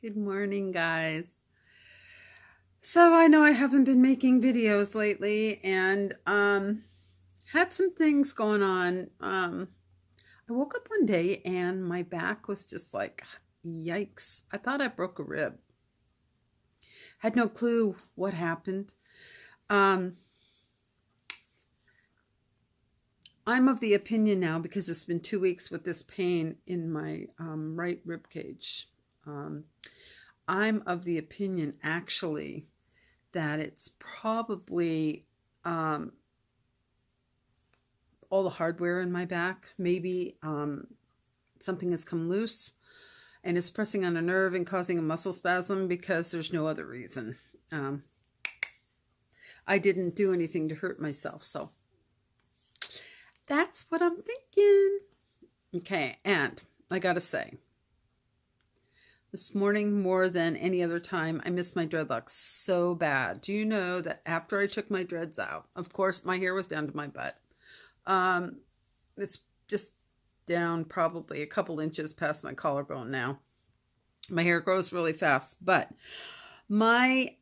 Good morning, guys. So I know I haven't been making videos lately and had some things going on. I woke up one day and my back was just like, yikes. I thought I broke a rib. Had no clue what happened. I'm of the opinion now, because it's been 2 weeks with this pain in my right rib cage. I'm of the opinion, actually, that it's probably all the hardware in my back. Maybe something has come loose and it's pressing on a nerve and causing a muscle spasm, because there's no other reason. I didn't do anything to hurt myself, so that's what I'm thinking. Okay, and I gotta say, this morning, more than any other time, I missed my dreadlocks so bad. Do you know that after I took my dreads out, of course, my hair was down to my butt. It's just down probably a couple inches past my collarbone now. My hair grows really fast, but my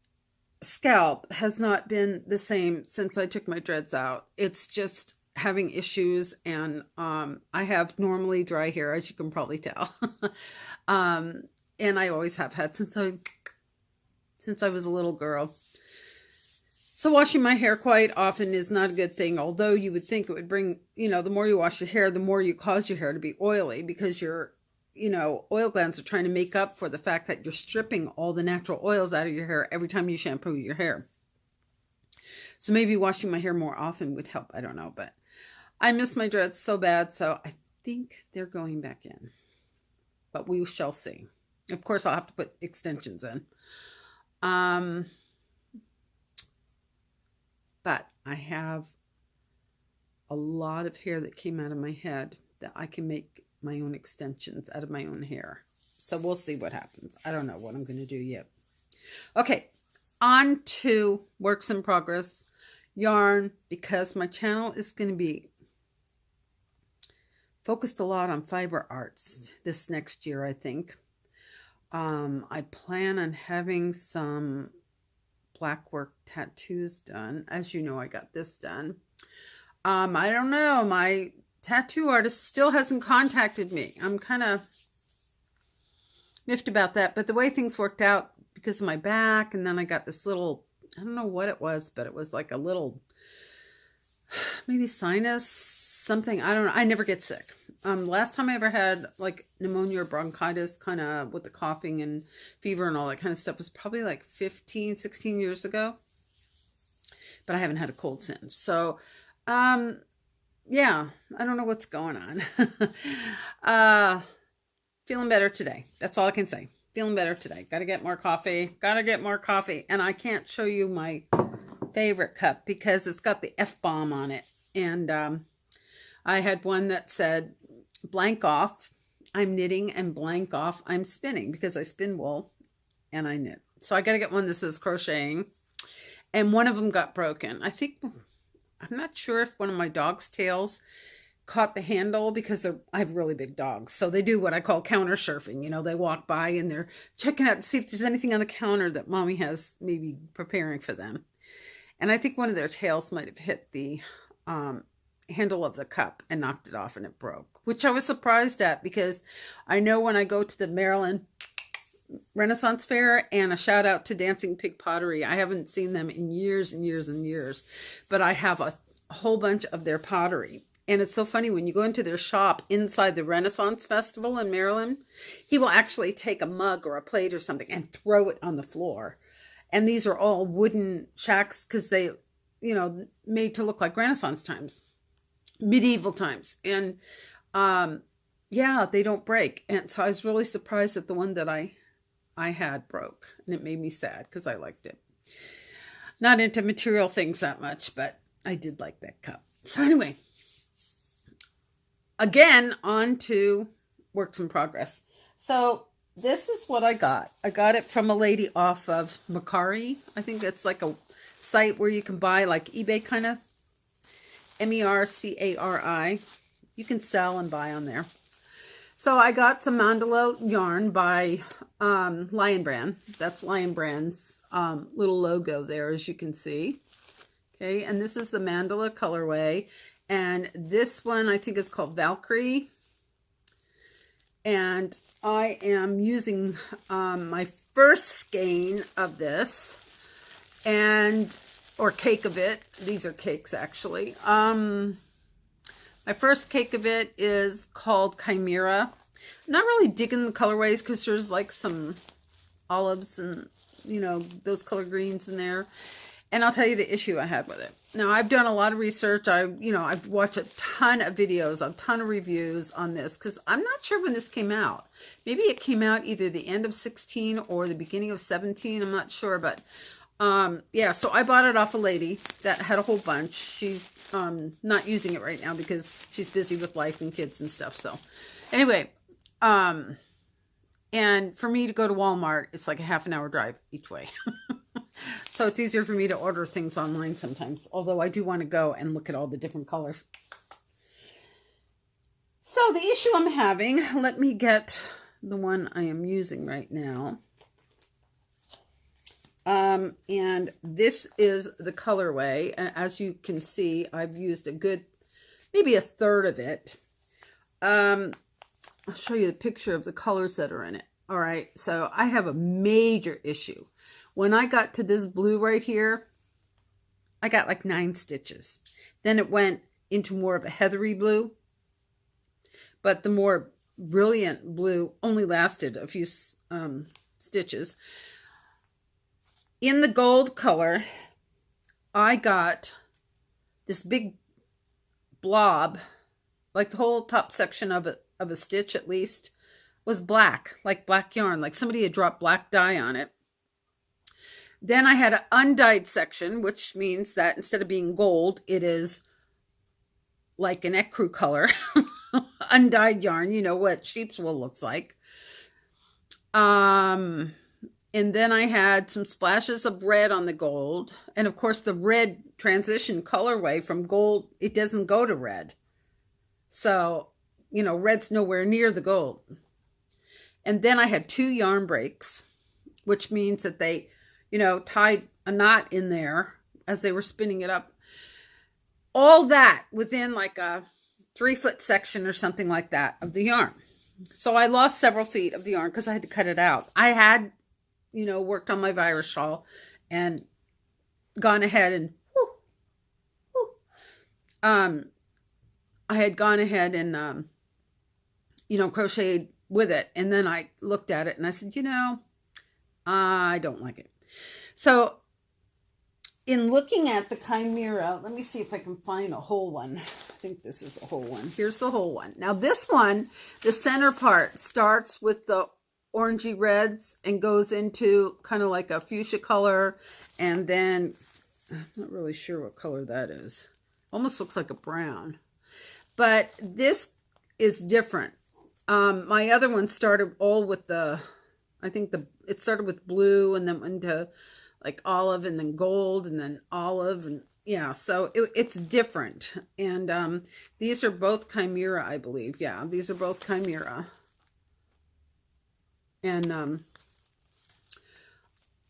scalp has not been the same since I took my dreads out. It's just having issues, and I have normally dry hair, as you can probably tell. And I always have had since I was a little girl. So washing my hair quite often is not a good thing, although you would think it would bring, the more you wash your hair, the more you cause your hair to be oily, because your, oil glands are trying to make up for the fact that you're stripping all the natural oils out of your hair every time you shampoo your hair. So maybe washing my hair more often would help. I don't know, but I miss my dreads so bad, so I think they're going back in. But we shall see. Of course, I'll have to put extensions in. But I have a lot of hair that came out of my head that I can make my own extensions out of my own hair. So we'll see what happens. I don't know what I'm going to do yet. Okay, on to works in progress yarn, because my channel is going to be focused a lot on fiber arts this next year, I think. I plan on having some black work tattoos done. As you know, I got this done. I don't know. My tattoo artist still hasn't contacted me. I'm kind of miffed about that. But the way things worked out, because of my back, and then I got this little, I don't know what it was, but it was like a little, maybe sinus, something. I don't know. I never get sick. Last time I ever had like pneumonia or bronchitis, kind of with the coughing and fever and all that kind of stuff, was probably like 15, 16 years ago. But I haven't had a cold since. So, yeah, I don't know what's going on. Feeling better today. That's all I can say. Feeling better today. Got to get more coffee. Got to get more coffee. And I can't show you my favorite cup because it's got the F-bomb on it. And I had one that said, blank off, I'm knitting, and blank off, I'm spinning, because I spin wool and I knit. So I got to get one that says crocheting. And one of them got broken. I'm not sure if one of my dog's tails caught the handle, because I have really big dogs. So they do what I call counter surfing. They walk by and they're checking out to see if there's anything on the counter that mommy has maybe preparing for them. And I think one of their tails might have hit the handle of the cup and knocked it off, and it broke, which I was surprised at, because I know when I go to the Maryland Renaissance Fair, and a shout out to Dancing Pig Pottery, I haven't seen them in years and years and years, but I have a whole bunch of their pottery. And it's so funny, when you go into their shop inside the Renaissance Festival in Maryland, he will actually take a mug or a plate or something and throw it on the floor. And these are all wooden shacks, because they, made to look like Renaissance times, medieval times. And yeah, they don't break. And so I was really surprised that the one that I had broke, and it made me sad, because I liked it. Not into material things that much, but I did like that cup. So anyway, again, on to works in progress. So this is what I got. I got it from a lady off of Mercari. I think it's like a site where you can buy, like eBay kind of. Mercari. You can sell and buy on there. So I got some Mandala Yarn by Lion Brand. That's Lion Brand's little logo there, as you can see. Okay, and this is the Mandala colorway. And this one I think is called Valkyrie. And I am using my first skein of this, or cake of it. These are cakes, actually. My first cake of it is called Chimera. I'm not really digging the colorways because there's like some olives and, you know, those color greens in there. And I'll tell you the issue I had with it. Now, I've done a lot of research. I've watched a ton of videos, a ton of reviews on this because I'm not sure when this came out. Maybe it came out either the end of 16 or the beginning of 17. I'm not sure, but yeah, so I bought it off a lady that had a whole bunch. She's not using it right now because she's busy with life and kids and stuff. So anyway, and for me to go to Walmart, it's like a half an hour drive each way. So it's easier for me to order things online sometimes, although I do want to go and look at all the different colors. So the issue I'm having, let me get the one I am using right now. And this is the colorway. And as you can see, I've used a good, maybe a third of it. I'll show you the picture of the colors that are in it. All right. So I have a major issue. When I got to this blue right here, I got like 9 stitches. Then it went into more of a heathery blue. But the more brilliant blue only lasted a few stitches. In the gold color, I got this big blob, like the whole top section of a stitch at least, was black, like black yarn, like somebody had dropped black dye on it. Then I had an undyed section, which means that instead of being gold, it is like an ecru color, undyed yarn, you know what sheep's wool looks like. And then I had some splashes of red on the gold. And of course, the red transition colorway from gold, it doesn't go to red. So, you know, red's nowhere near the gold. And then I had 2 yarn breaks, which means that they, you know, tied a knot in there as they were spinning it up. All that within like a 3-foot section or something like that of the yarn. So I lost several feet of the yarn because I had to cut it out. I had, you know, worked on my virus shawl and gone ahead and I had gone ahead and you know, crocheted with it. And then I looked at it and I said, you know, I don't like it. So in looking at the Chimera, let me see if I can find a whole one. I think this is a whole one. Here's the whole one. Now this one, the center part starts with the orangey reds and goes into kind of like a fuchsia color. And then, I'm not really sure what color that is. Almost looks like a brown. But this is different. My other one started all with it started with blue and then went into like olive and then gold and then olive. And yeah, so it's different. And these are both Chimera, I believe. Yeah, these are both Chimera. And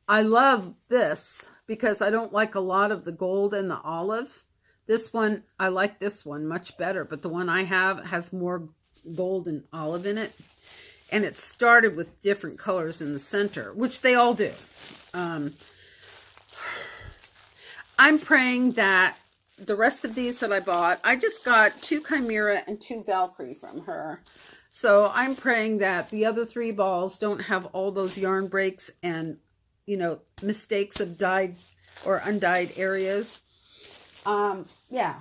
I love this because I don't like a lot of the gold and the olive. This one, I like this one much better, but the one I have has more gold and olive in it. And it started with different colors in the center, which they all do. I'm praying that the rest of these that I bought, I just got 2 Chimera and 2 Valkyrie from her. So I'm praying that the other 3 balls don't have all those yarn breaks and, you know, mistakes of dyed or undyed areas. Yeah,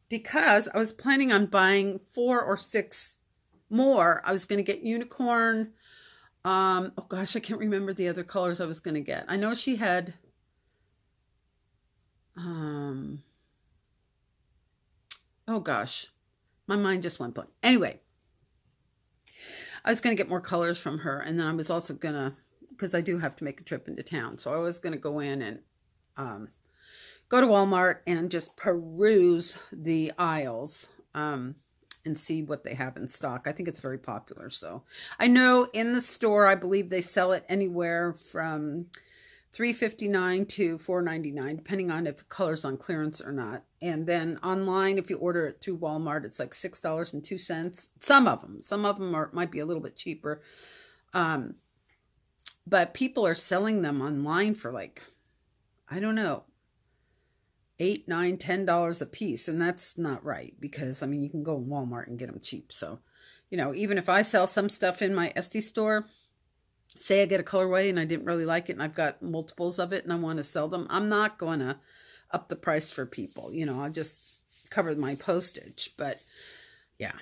because I was planning on buying 4 or 6 more. I was going to get unicorn. Oh gosh, I can't remember the other colors I was going to get. I know she had, oh gosh, my mind just went blank. Anyway, I was going to get more colors from her. And then I was also going to, because I do have to make a trip into town. So I was going to go in and go to Walmart and just peruse the aisles. and see what they have in stock. I think it's very popular. So I know in the store, I believe they sell it anywhere from $3.59 to $4.99, depending on if the color's on clearance or not. And then online, if you order it through Walmart, it's like $6.02. Some of them might be a little bit cheaper. But people are selling them online for like, I don't know, $8, $9, $10 a piece. And that's not right, because I mean, you can go in Walmart and get them cheap. So, you know, even if I sell some stuff in my Etsy store, say I get a colorway and I didn't really like it and I've got multiples of it and I want to sell them, I'm not going to up the price for people. You know, I'll just cover my postage. But yeah,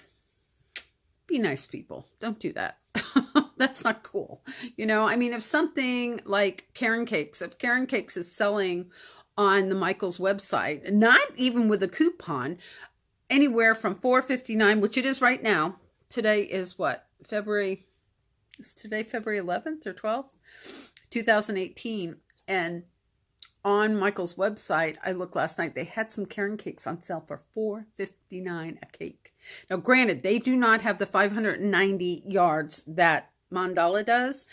be nice, people. Don't do that. That's not cool. You know, I mean, if something like Karen Cakes, if Karen Cakes is selling on the Michaels website, not even with a coupon, anywhere from $4.59, which it is right now. Today is what? Is today February 11th or 12th? 2018. And on Michael's website, I looked last night, they had some Karen Cakes on sale for $4.59 a cake. Now, granted, they do not have the 590 yards that Mandala does,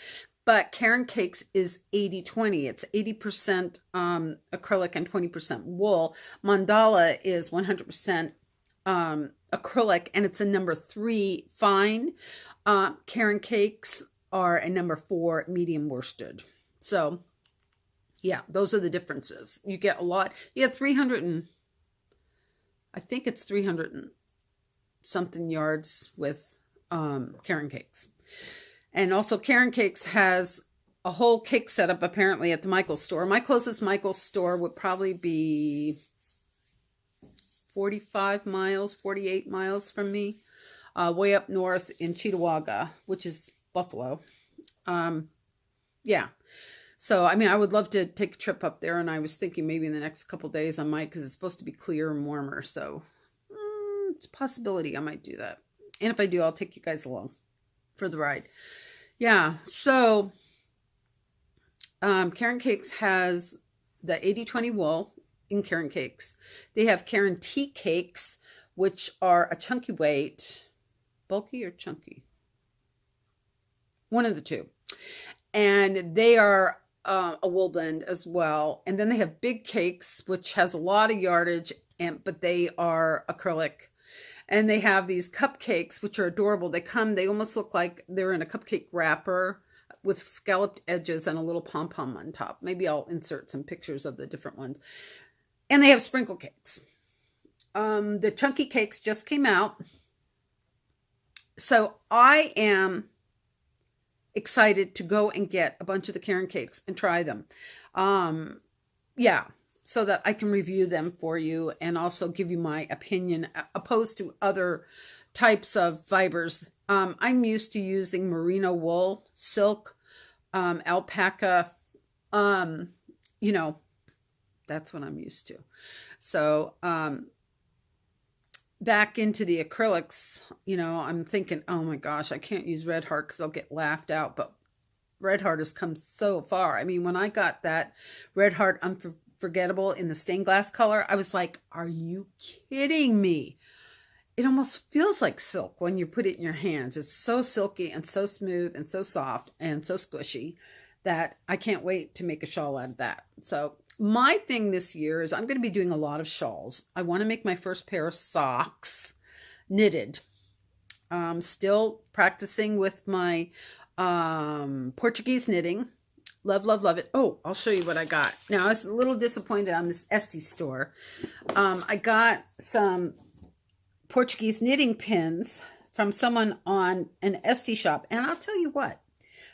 but Karen Cakes is 80-20. It's 80% acrylic and 20% wool. Mandala is 100% acrylic, and it's a number 3 fine. Karen Cakes are a number 4 medium worsted. So, yeah, those are the differences. You get a lot. You get 300 and, I think it's 300 and something yards with Karen Cakes. And also Karen Cakes has a whole cake setup apparently at the Michaels store. My closest Michaels store would probably be 45 miles, 48 miles from me, way up north in Cheektowaga, which is Buffalo. Yeah. So, I mean, I would love to take a trip up there, and I was thinking maybe in the next couple days I might, because it's supposed to be clear and warmer. So, it's a possibility I might do that. And if I do, I'll take you guys along for the ride. Yeah, so Karen Cakes has the 80-20 wool in Karen Cakes. They have Karen Tea Cakes, which are a chunky weight. Bulky or chunky? One of the two. And they are a wool blend as well. And then they have Big Cakes, which has a lot of yardage, but they are acrylic. And they have these cupcakes, which are adorable. They almost look like they're in a cupcake wrapper with scalloped edges and a little pom-pom on top. Maybe I'll insert some pictures of the different ones. And they have sprinkle cakes. The chunky cakes just came out. So I am excited to go and get a bunch of the Karen Cakes and try them. Yeah. So that I can review them for you and also give you my opinion opposed to other types of fibers. I'm used to using merino wool, silk, alpaca, you know, that's what I'm used to. So, back into the acrylics, you know, I'm thinking, oh my gosh, I can't use Red Heart because I'll get laughed out, but Red Heart has come so far. I mean, when I got that Red Heart Unforgettable in the stained glass color, I was like, are you kidding me? It almost feels like silk when you put it in your hands. It's so silky and so smooth and so soft and so squishy that I can't wait to make a shawl out of that. So my thing this year is I'm going to be doing a lot of shawls. I want to make my first pair of socks knitted. Still practicing with my Portuguese knitting. Love, love, love it. Oh, I'll show you what I got. Now, I was a little disappointed on this Etsy store. I got some Portuguese knitting pins from someone on an Etsy shop. And I'll tell you what,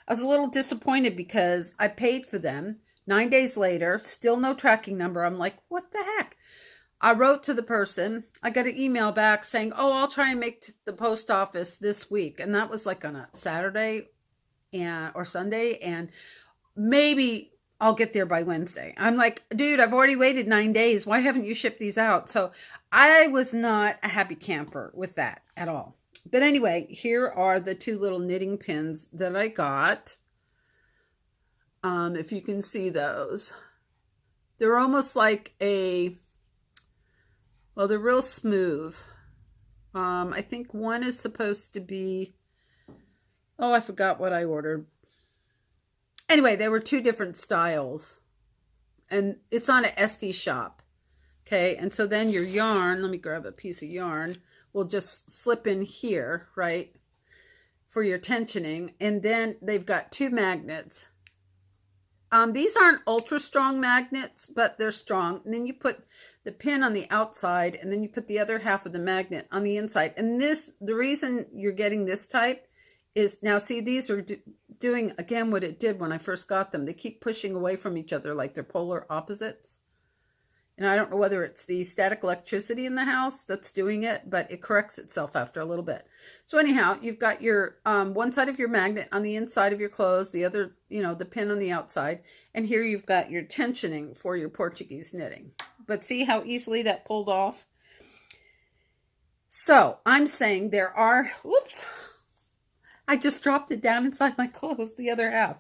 I was a little disappointed because I paid for them. 9 days later, still no tracking number. I'm like, what the heck? I wrote to the person. I got an email back saying, oh, I'll try and make the post office this week. And that was like on a Saturday or Sunday. And maybe I'll get there by Wednesday. I'm like, dude, I've already waited 9 days. Why haven't you shipped these out? So I was not a happy camper with that at all. But anyway, here are the two little knitting pins that I got. If you can see those. They're almost like well, they're real smooth. I think one is supposed to be, oh, I forgot what I ordered. Anyway, there were 2 different styles. And it's on an Etsy shop. Okay, and so then your yarn, let me grab a piece of yarn, will just slip in here, right, for your tensioning. And then they've got 2 magnets. These aren't ultra strong magnets, but they're strong. And then you put the pin on the outside, and then you put the other half of the magnet on the inside. And this, the reason you're getting this type is, now see, these are doing, again, what it did when I first got them. They keep pushing away from each other like they're polar opposites. And I don't know whether it's the static electricity in the house that's doing it, but it corrects itself after a little bit. So anyhow, you've got your one side of your magnet on the inside of your clothes, the other, you know, the pin on the outside. And here you've got your tensioning for your Portuguese knitting. But see how easily that pulled off? So I'm saying there are, whoops, I just dropped it down inside my clothes, the other half.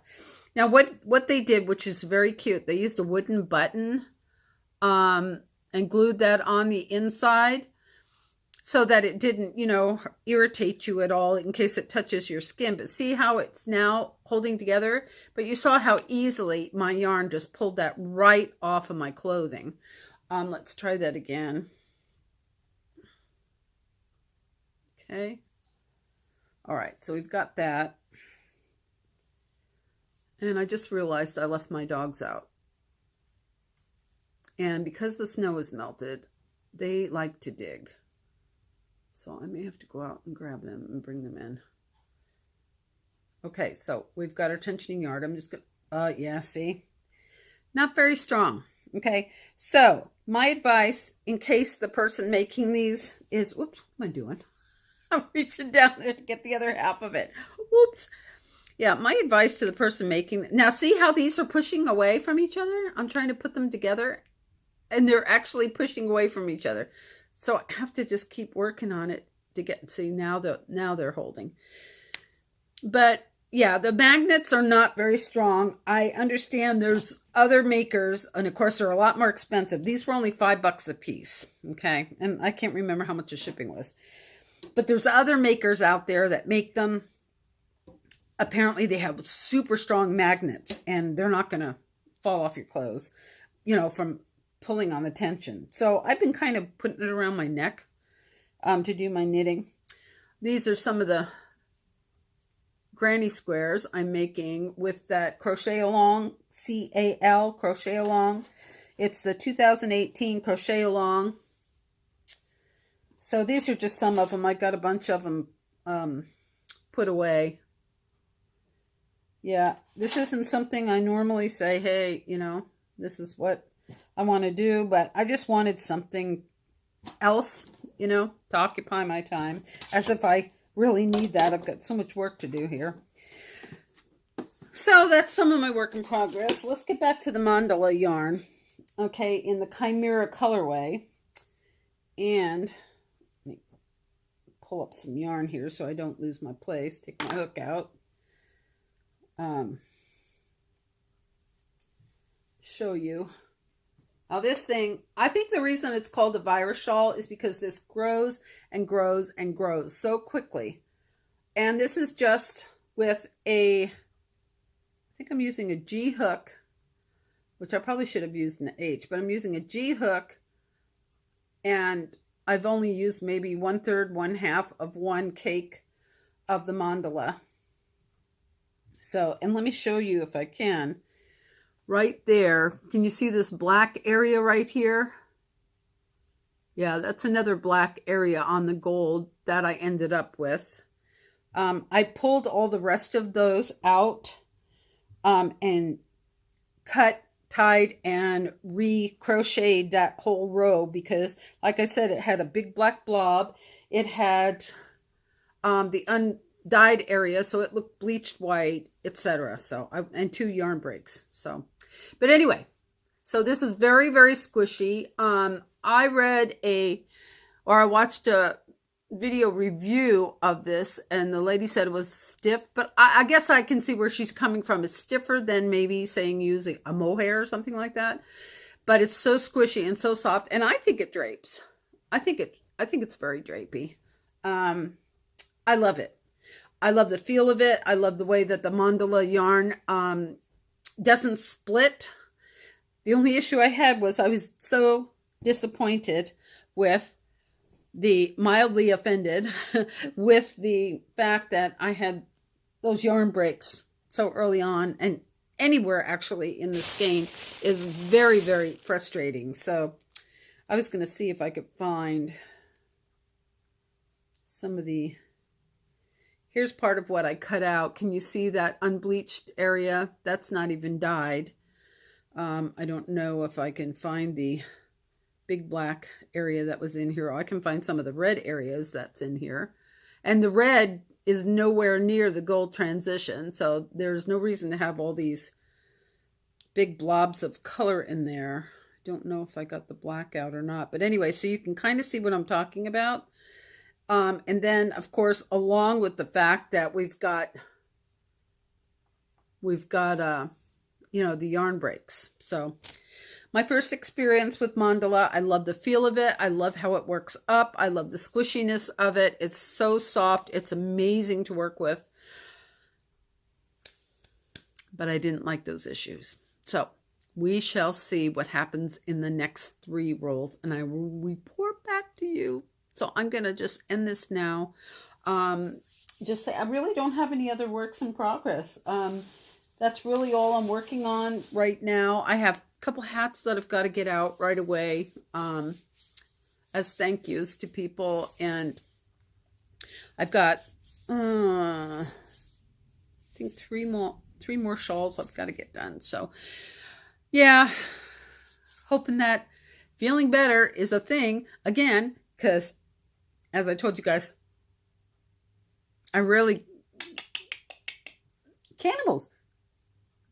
Now what they did, which is very cute, they used a wooden button and glued that on the inside so that it didn't, you know, irritate you at all in case it touches your skin. But see how it's now holding together? But you saw how easily my yarn just pulled that right off of my clothing. Let's try that again. Okay. All right, so we've got that. And I just realized I left my dogs out. And because the snow is melted, they like to dig. So I may have to go out and grab them and bring them in. Okay, so we've got our tensioning yarn. I'm just going to, yeah, see? Not very strong. Okay, so my advice, in case the person making these is, whoops, what am I doing? I'm reaching down there to get the other half of it. Whoops. Yeah, my advice to the person making, now see how these are pushing away from each other? I'm trying to put them together. And they're actually pushing away from each other. So I have to just keep working on it to get, see, now they're holding. But yeah, the magnets are not very strong. I understand there's other makers, and of course they're a lot more expensive. These were only $5 a piece, okay? And I can't remember how much the shipping was. But there's other makers out there that make them. Apparently they have super strong magnets, and they're not going to fall off your clothes, you know, from pulling on the tension. So I've been kind of putting it around my neck to do my knitting. These are some of the granny squares I'm making with that crochet along, C-A-L, crochet along. It's the 2018 crochet along. So these are just some of them. I got a bunch of them put away. Yeah, this isn't something I normally say, hey, you know, this is what I want to do, but I just wanted something else, you know, to occupy my time, as if I really need that. I've got so much work to do here. So that's some of my work in progress. Let's get back to the Mandala yarn, okay, in the Chimera colorway. And let me pull up some yarn here so I don't lose my place. Take my hook out. Show you. Now this thing, I think the reason it's called a virus shawl is because this grows and grows and grows so quickly. And this is just with a, I think I'm using a G hook, which I probably should have used an H, but I'm using a G hook, and I've only used maybe 1/3, 1/2 of one cake of the mandala. So, and let me show you if I can. Right there, can you see this black area right here? Yeah, that's another black area on the gold that I ended up with. I pulled all the rest of those out and cut, tied, and re-crocheted that whole row because, like I said, it had a big black blob. It had the undyed area, so it looked bleached white, etc. So, and 2 yarn breaks. So, but anyway, so this is very, very squishy. I watched a video review of this, and the lady said it was stiff, but I guess I can see where she's coming from. It's stiffer than maybe saying using a mohair or something like that, but it's so squishy and so soft, and I think it drapes. I think it's very drapey. I love it. I love the feel of it. I love the way that the Mandala yarn doesn't split. The only issue I had was I was so disappointed with mildly offended with the fact that I had those yarn breaks so early on, and anywhere actually in the skein is very, very frustrating. So I was going to see if I could find some of the, here's part of what I cut out. Can you see that unbleached area? That's not even dyed. I don't know if I can find the big black area that was in here. I can find some of the red areas that's in here. And the red is nowhere near the gold transition. So there's no reason to have all these big blobs of color in there. I don't know if I got the black out or not. But anyway, so you can kind of see what I'm talking about. And then, of course, along with the fact that we've got you know, the yarn breaks. So my first experience with Mandala, I love the feel of it. I love how it works up. I love the squishiness of it. It's so soft. It's amazing to work with. But I didn't like those issues. So we shall see what happens in the next 3 rolls, and I will report back to you. So I'm going to just end this now. Just say I really don't have any other works in progress. That's really all I'm working on right now. I have a couple hats that I've got to get out right away as thank yous to people. And I've got, I think 3 more shawls I've got to get done. So yeah, hoping that feeling better is a thing again, because as I told you guys, I really, cannibals.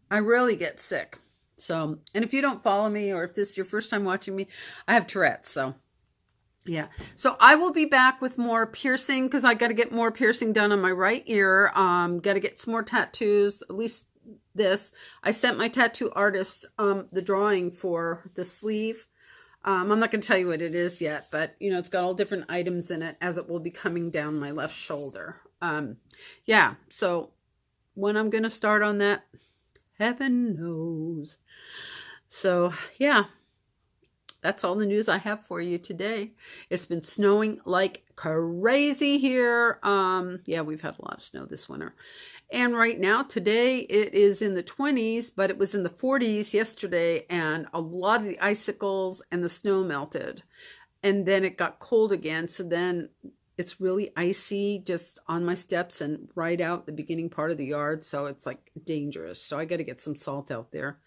I really get sick. So, and if you don't follow me, or if this is your first time watching me, I have Tourette's. So, yeah. So I will be back with more piercing, because I got to get more piercing done on my right ear. Got to get some more tattoos, at least this. I sent my tattoo artist the drawing for the sleeve. I'm not going to tell you what it is yet, but, you know, it's got all different items in it, as it will be coming down my left shoulder. Yeah. So when I'm going to start on that, heaven knows. So yeah, that's all the news I have for you today. It's been snowing like crazy here. Yeah, we've had a lot of snow this winter. And right now, today, it is in the 20s, but it was in the 40s yesterday, and a lot of the icicles and the snow melted. And then it got cold again, so then it's really icy just on my steps and right out the beginning part of the yard. So it's like dangerous. So I got to get some salt out there.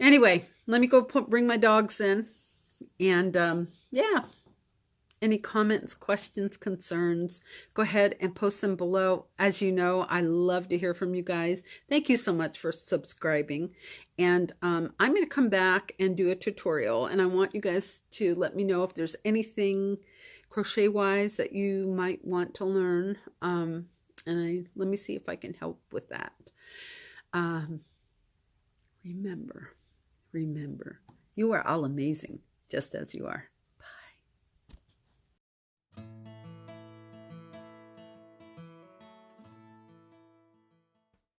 Anyway, let me go bring my dogs in. And yeah, any comments, questions, concerns, go ahead and post them below. As you know, I love to hear from you guys. Thank you so much for subscribing. And I'm going to come back and do a tutorial. And I want you guys to let me know if there's anything crochet wise that you might want to learn, and let me see if I can help with that. Remember, you are all amazing just as you are.